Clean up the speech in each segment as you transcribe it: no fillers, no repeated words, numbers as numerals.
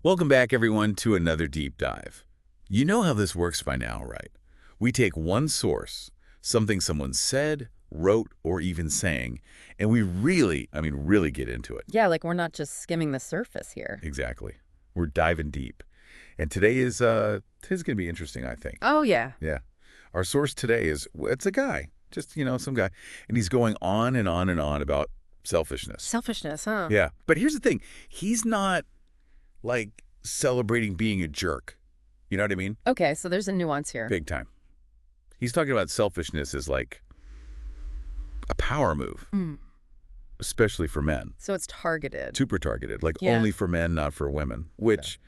Welcome back, everyone, to another deep dive. You know how this works by now, right? We take one source, something someone said, wrote, or even sang, and we really get into it. Yeah, like we're not just skimming the surface here. Exactly. We're diving deep. And today's going to be interesting, I think. Oh, yeah. Yeah. Our source today it's a guy, just, some guy, and he's going on and on and on about selfishness. Selfishness, huh? Yeah. But here's the thing. He's not like celebrating being a jerk. You know what I mean? Okay, so there's a nuance here. Big time. He's talking about selfishness as like a power move, Mm. especially for men. So it's targeted. Super targeted, like Yeah. only for men, not for women, which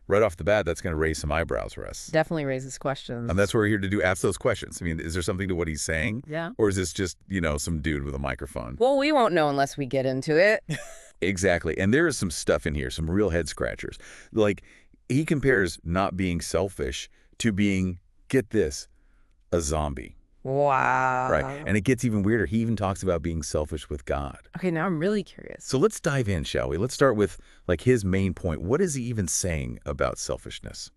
right off the bat, that's going to raise some eyebrows for us. Definitely raises questions. And that's what we're here to do, ask those questions. I mean, is there something to what he's saying? Yeah. Or is this just, some dude with a microphone? Well, we won't know unless we get into it. Exactly. And there is some stuff in here, some real head scratchers. Like, he compares not being selfish to being, get this, a zombie. Wow. Right. And it gets even weirder. He even talks about being selfish with God. Okay, now I'm really curious. So let's dive in, shall we? Let's start with like his main point. What is he even saying about selfishness?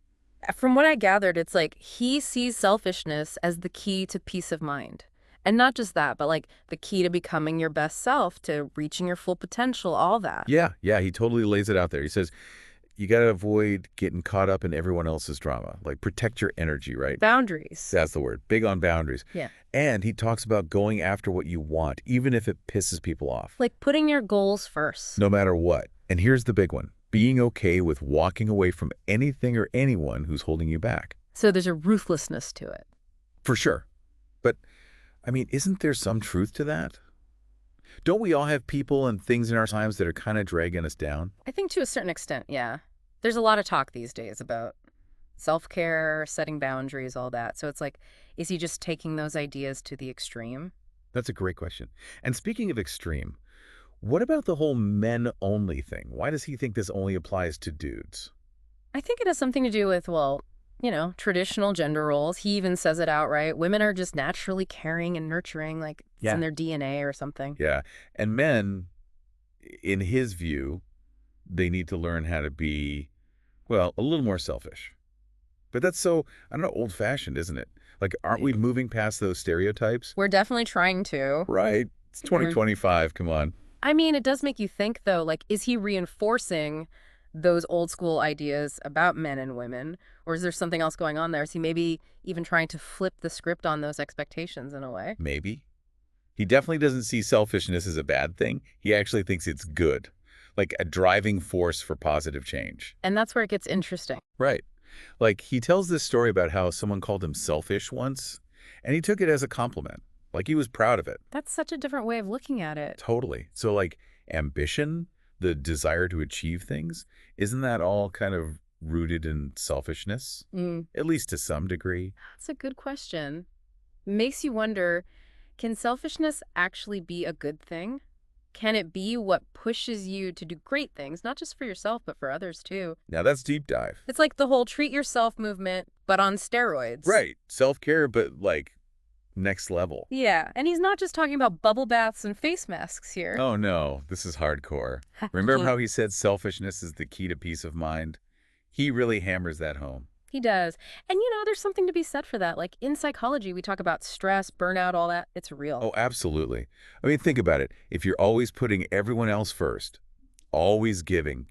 From what I gathered, it's like he sees selfishness as the key to peace of mind. And not just that, but like the key to becoming your best self, to reaching your full potential, all that. Yeah, he totally lays it out there. He says, you got to avoid getting caught up in everyone else's drama. Like protect your energy, right? Boundaries. That's the word. Big on boundaries. Yeah. And he talks about going after what you want, even if it pisses people off. Like putting your goals first. No matter what. And here's the big one. Being okay with walking away from anything or anyone who's holding you back. So there's a ruthlessness to it. For sure. But, I mean, isn't there some truth to that? Don't we all have people and things in our times that are kind of dragging us down? I think to a certain extent, yeah. There's a lot of talk these days about self-care, setting boundaries, all that. So it's like, is he just taking those ideas to the extreme? That's a great question. And speaking of extreme, what about the whole men-only thing? Why does he think this only applies to dudes? I think it has something to do with, well, traditional gender roles. He even says it outright. Women are just naturally caring and nurturing, like it's in their DNA or something. Yeah. And men, in his view, they need to learn how to be, well, a little more selfish. But that's so, I don't know, old-fashioned, isn't it? Like, aren't we moving past those stereotypes? We're definitely trying to. Right. It's 2025. Come on. I mean, it does make you think, though, like, is he reinforcing those old school ideas about men and women? Or is there something else going on there? Is he maybe even trying to flip the script on those expectations in a way? Maybe. He definitely doesn't see selfishness as a bad thing. He actually thinks it's good, like a driving force for positive change. And that's where it gets interesting. Right. Like, he tells this story about how someone called him selfish once, and he took it as a compliment. Like, he was proud of it. That's such a different way of looking at it. Totally. So, like, ambition, the desire to achieve things, isn't that all kind of rooted in selfishness? At least to some degree. That's a good question. Makes you wonder, can selfishness actually be a good thing? Can it be what pushes you to do great things, not just for yourself, but for others too? Now, that's deep dive. It's like the whole treat yourself movement, but on steroids. Right. Self-care, but, like, next level. Yeah, and he's not just talking about bubble baths and face masks here. Oh, no. This is hardcore. Remember how he said selfishness is the key to peace of mind? He really hammers that home. He does. And, there's something to be said for that. Like, in psychology, we talk about stress, burnout, all that. It's real. Oh, absolutely. I mean, think about it. If you're always putting everyone else first, always giving,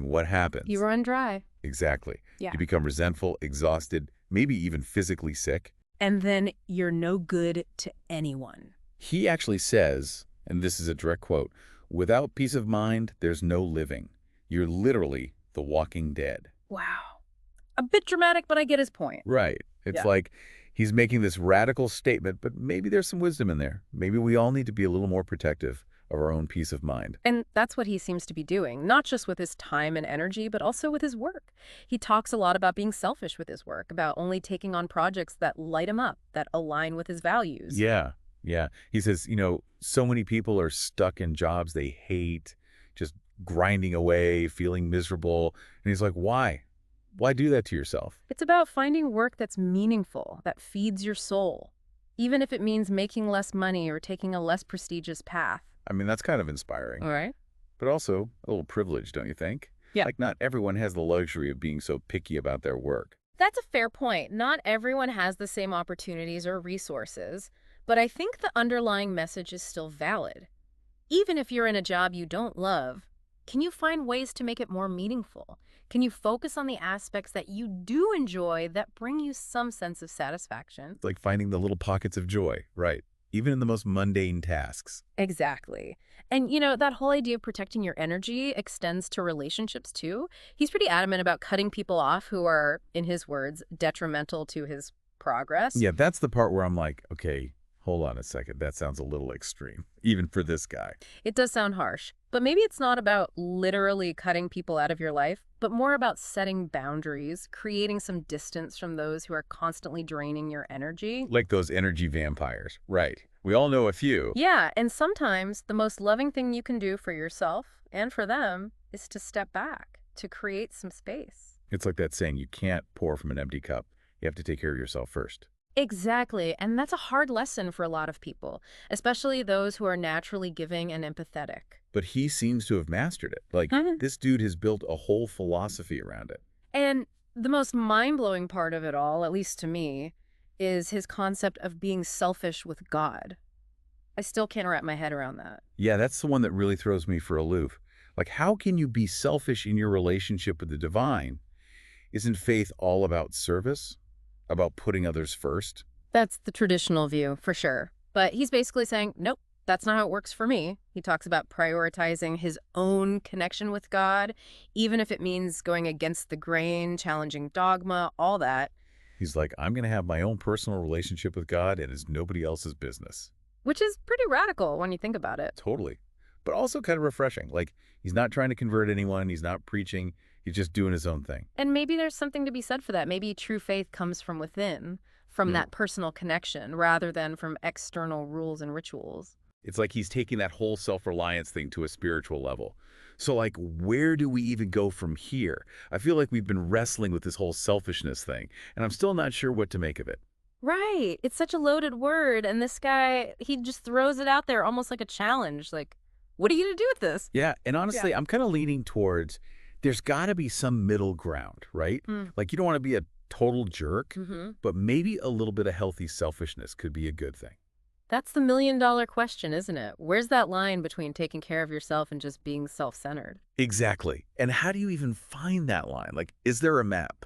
what happens? You run dry. Exactly. Yeah. You become resentful, exhausted, maybe even physically sick. And then you're no good to anyone. He actually says, and this is a direct quote, without peace of mind, there's no living. You're literally the walking dead. Wow. A bit dramatic, but I get his point. Right. It's like he's making this radical statement, but maybe there's some wisdom in there. Maybe we all need to be a little more protective of our own peace of mind. And that's what he seems to be doing, not just with his time and energy, but also with his work. He talks a lot about being selfish with his work, about only taking on projects that light him up, that align with his values. Yeah. He says, so many people are stuck in jobs they hate, just grinding away, feeling miserable. And he's like, why? Why do that to yourself? It's about finding work that's meaningful, that feeds your soul, even if it means making less money or taking a less prestigious path. I mean, that's kind of inspiring. All right. But also a little privileged, don't you think? Yeah. Like, not everyone has the luxury of being so picky about their work. That's a fair point. Not everyone has the same opportunities or resources, but I think the underlying message is still valid. Even if you're in a job you don't love, can you find ways to make it more meaningful? Can you focus on the aspects that you do enjoy that bring you some sense of satisfaction? It's like finding the little pockets of joy, right? Even in the most mundane tasks. Exactly. And that whole idea of protecting your energy extends to relationships too. He's pretty adamant about cutting people off who are, in his words, detrimental to his progress. Yeah, that's the part where I'm like, okay, hold on a second. That sounds a little extreme, even for this guy. It does sound harsh, but maybe it's not about literally cutting people out of your life, but more about setting boundaries, creating some distance from those who are constantly draining your energy. Like those energy vampires. Right. We all know a few. Yeah, and sometimes the most loving thing you can do for yourself and for them is to step back, to create some space. It's like that saying, you can't pour from an empty cup. You have to take care of yourself first. Exactly, and that's a hard lesson for a lot of people, especially those who are naturally giving and empathetic. But he seems to have mastered it. Like, Mhm. this dude has built a whole philosophy around it. And the most mind-blowing part of it all, at least to me, is his concept of being selfish with God. I still can't wrap my head around that. Yeah, that's the one that really throws me for a loop. Like, how can you be selfish in your relationship with the divine? Isn't faith all about service? About putting others first? That's the traditional view, for sure. But he's basically saying, nope, that's not how it works for me. He talks about prioritizing his own connection with God, even if it means going against the grain, challenging dogma, all that, He's like, I'm going to have my own personal relationship with God and it's nobody else's business. which is pretty radical when you think about it. Totally. But also kind of refreshing. Like, he's not trying to convert anyone. He's not preaching. He's just doing his own thing. And maybe there's something to be said for that. Maybe true faith comes from within, from Mm. that personal connection, rather than from external rules and rituals. It's like he's taking that whole self-reliance thing to a spiritual level. So, like, where do we even go from here? I feel like we've been wrestling with this whole selfishness thing, and I'm still not sure what to make of it. Right. It's such a loaded word. And this guy, he just throws it out there almost like a challenge. Like, what are you going to do with this? Yeah, and Yeah. honestly, I'm kind of leaning towards there's got to be some middle ground, right? Mm. Like, you don't want to be a total jerk, Hmm. but maybe a little bit of healthy selfishness could be a good thing. That's the million-dollar question, isn't it? Where's that line between taking care of yourself and just being self-centered? Exactly. And how do you even find that line? Like, is there a map?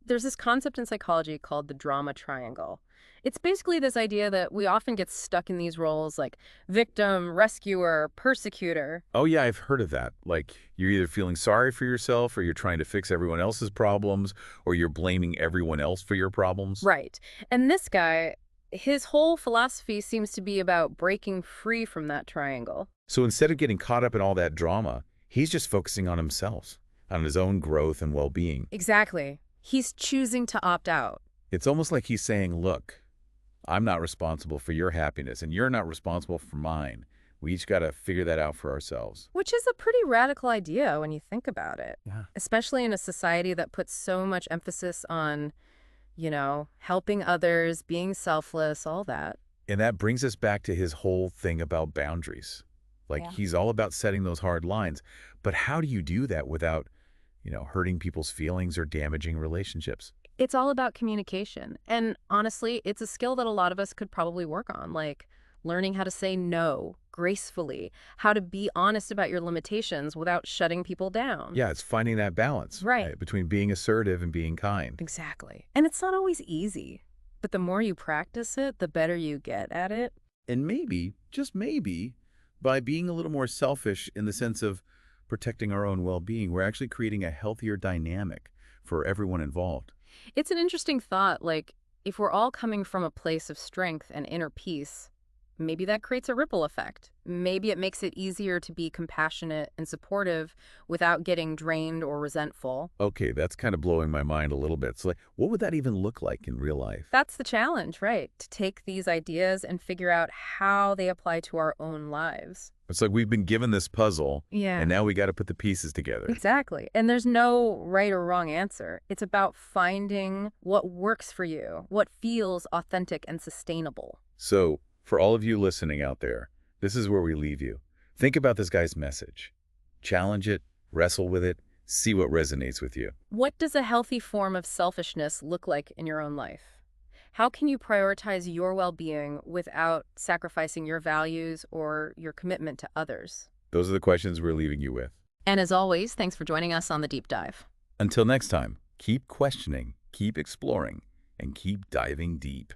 There's this concept in psychology called the drama triangle. It's basically this idea that we often get stuck in these roles like victim, rescuer, persecutor. Oh, yeah, I've heard of that. Like, you're either feeling sorry for yourself or you're trying to fix everyone else's problems or you're blaming everyone else for your problems. Right. And this guy, his whole philosophy seems to be about breaking free from that triangle. So instead of getting caught up in all that drama, he's just focusing on himself, on his own growth and well-being. Exactly. He's choosing to opt out. It's almost like he's saying, look, I'm not responsible for your happiness and you're not responsible for mine. We each got to figure that out for ourselves. Which is a pretty radical idea when you think about it, Yeah. especially in a society that puts so much emphasis on, helping others, being selfless, all that. And that brings us back to his whole thing about boundaries. Like, Yeah. he's all about setting those hard lines. But how do you do that without, hurting people's feelings or damaging relationships? It's all about communication. And honestly, it's a skill that a lot of us could probably work on, like learning how to say no gracefully, how to be honest about your limitations without shutting people down. Yeah, it's finding that balance Right. between being assertive and being kind. Exactly. And it's not always easy, but the more you practice it, the better you get at it. And maybe, just maybe, by being a little more selfish in the sense of protecting our own well-being, we're actually creating a healthier dynamic for everyone involved. It's an interesting thought, like if we're all coming from a place of strength and inner peace, maybe that creates a ripple effect. Maybe it makes it easier to be compassionate and supportive without getting drained or resentful. Okay, that's kind of blowing my mind a little bit. So, like, what would that even look like in real life? That's the challenge, right? To take these ideas and figure out how they apply to our own lives. It's like we've been given this puzzle, Yeah. and now we got to put the pieces together. Exactly. And there's no right or wrong answer. It's about finding what works for you, what feels authentic and sustainable. So, for all of you listening out there, this is where we leave you. Think about this guy's message. Challenge it, wrestle with it, See what resonates with you. What does a healthy form of selfishness look like in your own life? How can you prioritize your well-being without sacrificing your values or your commitment to others? Those are the questions we're leaving you with. And as always, thanks for joining us on the Deep Dive. Until next time, keep questioning, keep exploring, and keep diving deep.